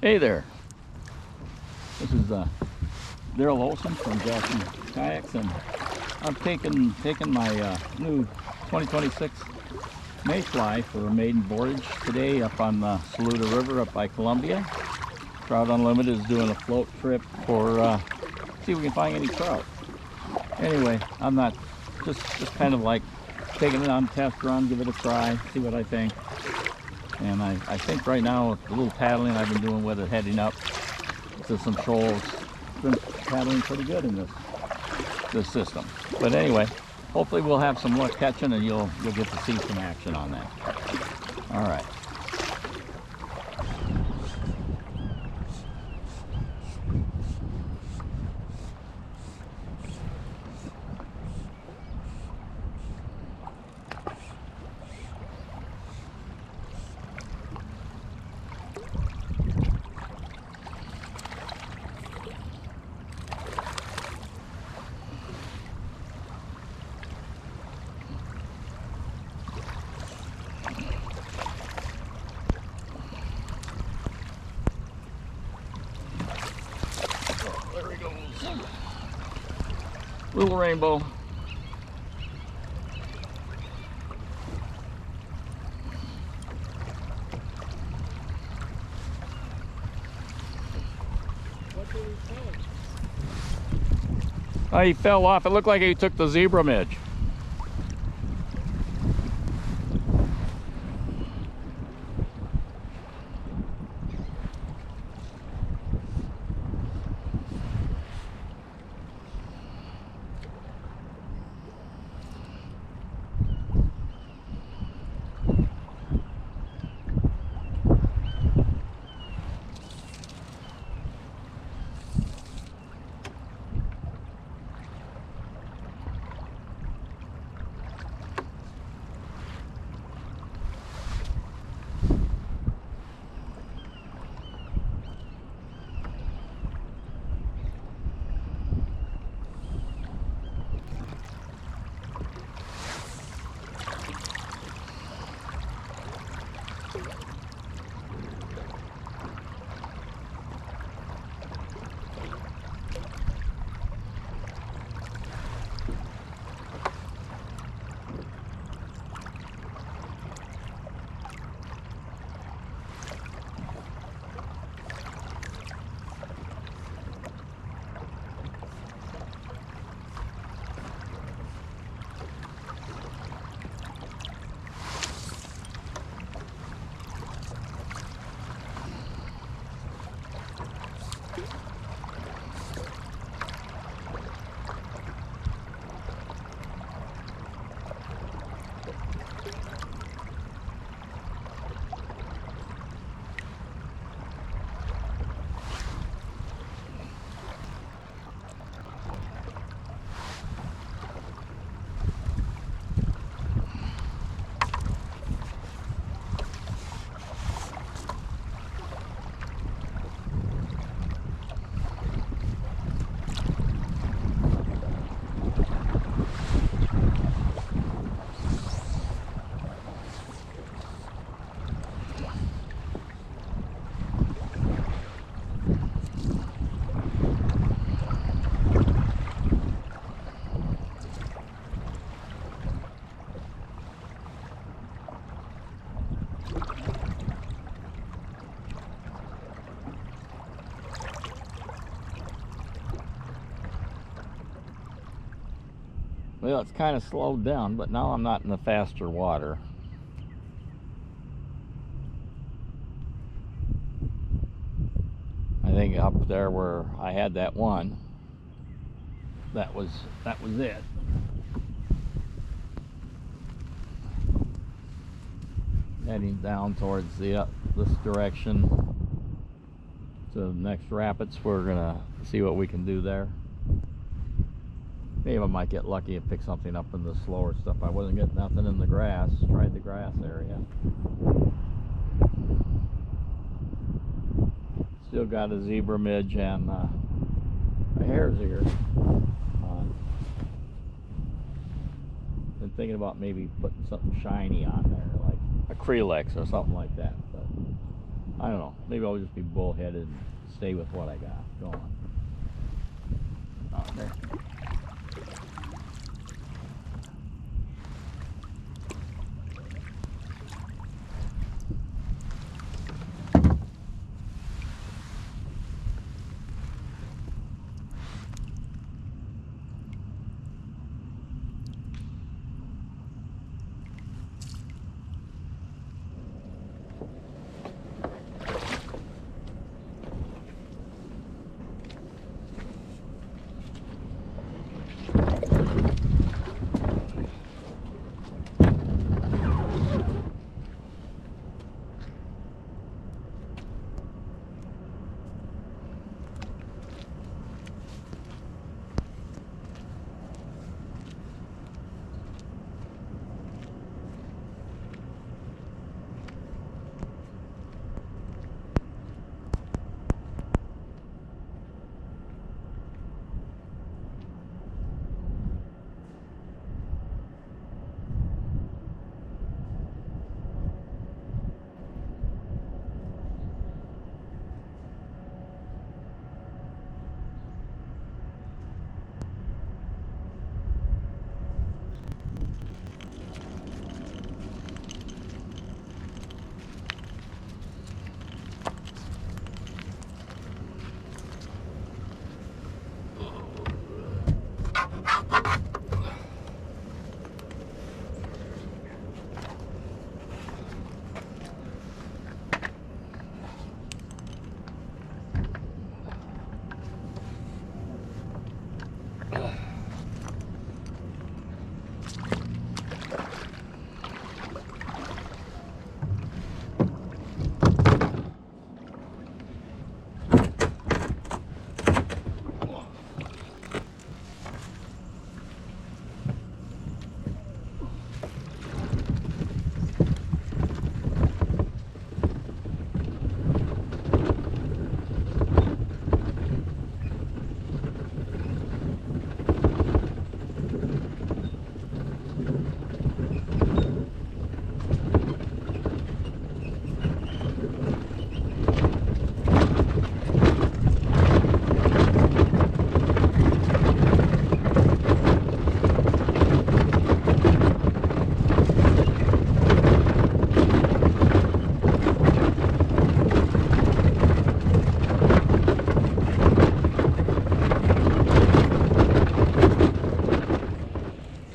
Hey there, this is Daryl Olson from Jackson Kayaks, and I'm taking my new 2026 Mayfly for a maiden voyage today up on the Saluda River up by Columbia. Trout Unlimited is doing a float trip for see if we can find any trout. Anyway, I'm not just kind of like taking it on test run, give it a try, see what I think. And I think right now, the little paddling I've been doing with it heading up to some shoals, it's been paddling pretty good in this system. But anyway, hopefully we'll have some luck catching, and you'll get to see some action on that. All right. There he goes. Little rainbow. Oh, he fell off. It looked like he took the zebra midge. Well, it's kind of slowed down, but now I'm not in the faster water. I think up there where I had that one, that was it. Heading down towards this direction to the next rapids. We're gonna see what we can do there. Maybe I might get lucky and pick something up in the slower stuff. I wasn't getting nothing in the grass. Tried the grass area. Still got a zebra midge and a hare's ear on. Been thinking about maybe putting something shiny on there, like acrylics or something like that. But I don't know. Maybe I'll just be bullheaded and stay with what I got going. Out there.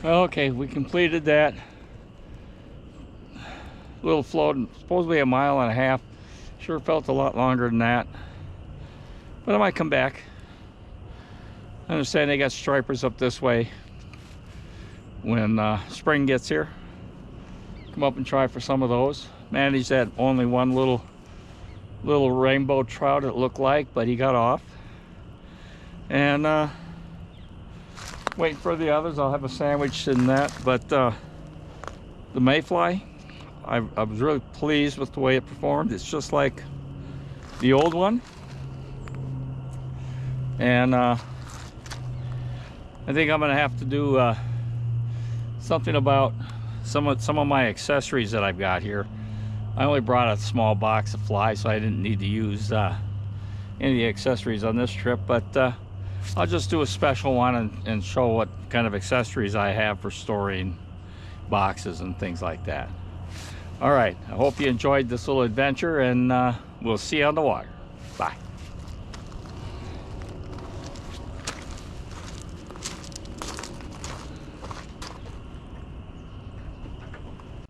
Okay, we completed that little float, supposedly 1.5 miles. Sure felt a lot longer than that, but I might come back. I understand they got stripers up this way when spring gets here. Come up and try for some of those. Managed that only one little rainbow trout it looked like, but he got off. And waiting for the others. I'll have a sandwich in that. But the Mayfly, I was really pleased with the way it performed. It's just like the old one. And I think I'm gonna have to do something about some of my accessories that I've got here. I only brought a small box of fly, so I didn't need to use any of the accessories on this trip, but I'll just do a special one and show what kind of accessories I have for storing boxes and things like that. All right, I hope you enjoyed this little adventure, and we'll see you on the water. Bye.